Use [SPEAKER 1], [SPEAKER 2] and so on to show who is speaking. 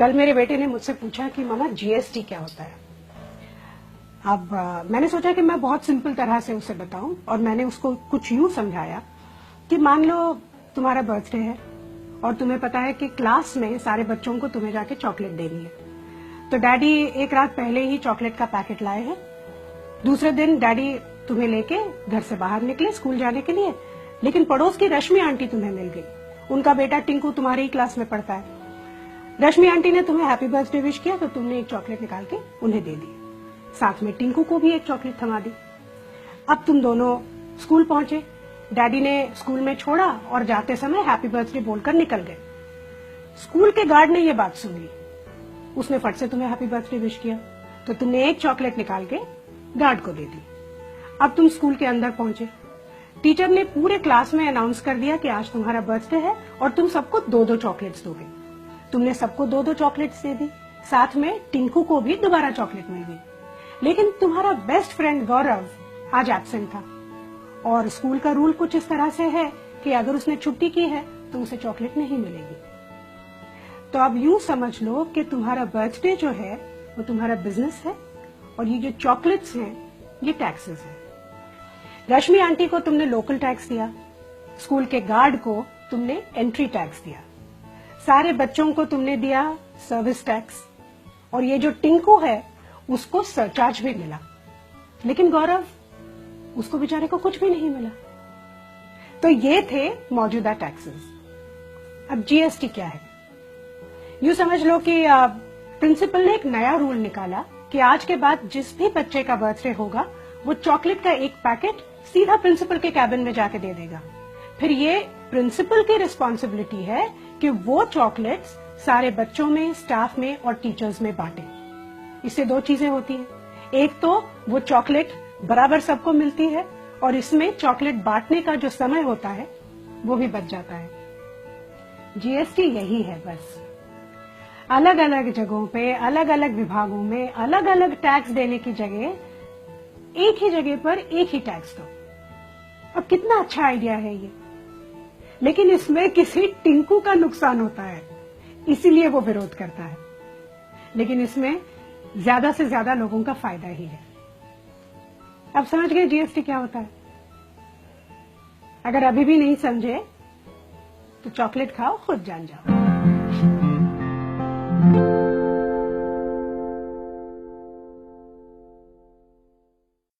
[SPEAKER 1] कल मेरे बेटे ने मुझसे पूछा कि मामा जीएसटी क्या होता है। अब मैंने सोचा कि मैं बहुत सिंपल तरह से उसे बताऊं और मैंने उसको कुछ यूं समझाया कि मान लो तुम्हारा बर्थडे है और तुम्हें पता है कि क्लास में सारे बच्चों को तुम्हें जाके चॉकलेट देनी है, तो डैडी एक रात पहले ही चॉकलेट का पैकेट लाए हैं। दूसरे दिन डैडी तुम्हें लेके घर से बाहर निकले स्कूल जाने के लिए, लेकिन पड़ोस की रश्मि आंटी तुम्हें मिल गई। उनका बेटा टिंकू तुम्हारी ही क्लास में पढ़ता है। रश्मि आंटी ने तुम्हें हैप्पी बर्थडे विश किया तो तुमने एक चॉकलेट निकाल के उन्हें दे दी, साथ में टिंकू को भी एक चॉकलेट थमा दी। अब तुम दोनों स्कूल पहुंचे, डैडी ने स्कूल में छोड़ा और जाते समय हैप्पी बर्थडे बोलकर निकल गए। स्कूल के गार्ड ने यह बात सुन ली, उसने फट से तुम्हें हैप्पी बर्थडे विश किया तो तुमने एक चॉकलेट निकाल के गार्ड को दे दी। अब तुम स्कूल के अंदर पहुंचे, टीचर ने पूरे क्लास में अनाउंस कर दिया कि आज तुम्हारा बर्थडे है और तुम सबको 2-2 चॉकलेट्स दोगे। तुमने सबको 2-2 चॉकलेट्स दे दी, साथ में टिंकू को भी दोबारा चॉकलेट मिल गई। लेकिन तुम्हारा बेस्ट फ्रेंड गौरव आज एब्सेंट था और स्कूल का रूल कुछ इस तरह से है कि अगर उसने छुट्टी की है तो उसे चॉकलेट नहीं मिलेगी। तो अब यूं समझ लो कि तुम्हारा बर्थडे जो है वो तुम्हारा बिजनेस है और ये जो चॉकलेट्स हैं ये टैक्सेस हैं। रश्मि आंटी को तुमने लोकल टैक्स दिया, स्कूल के गार्ड को तुमने एंट्री टैक्स दिया, सारे बच्चों को तुमने दिया सर्विस टैक्स, और ये जो टिंकू है उसको सरचार्ज भी मिला। लेकिन गौरव, उसको बेचारे को कुछ भी नहीं मिला। तो ये थे मौजूदा टैक्सेस। अब जीएसटी क्या है? यूं समझ लो कि प्रिंसिपल ने एक नया रूल निकाला कि आज के बाद जिस भी बच्चे का बर्थडे होगा वो चॉकलेट का एक पैकेट सीधा प्रिंसिपल के कैबिन में जाके दे देगा। फिर ये प्रिंसिपल की रिस्पॉन्सिबिलिटी है कि वो चॉकलेट्स सारे बच्चों में, स्टाफ में और टीचर्स में बांटे। इससे 2 चीजें होती हैं, एक तो वो चॉकलेट बराबर सबको मिलती है और इसमें चॉकलेट बांटने का जो समय होता है वो भी बच जाता है। जीएसटी यही है बस। अलग अलग जगहों पे, अलग अलग विभागों में अलग अलग टैक्स देने की जगह एक ही जगह पर एक ही टैक्स दो। अब कितना अच्छा आइडिया है ये, लेकिन इसमें किसी टिंकू का नुकसान होता है, इसीलिए वो विरोध करता है। लेकिन इसमें ज्यादा से ज्यादा लोगों का फायदा ही है। अब समझ गए जीएसटी क्या होता है? अगर अभी भी नहीं समझे तो चॉकलेट खाओ, खुद जान जाओ।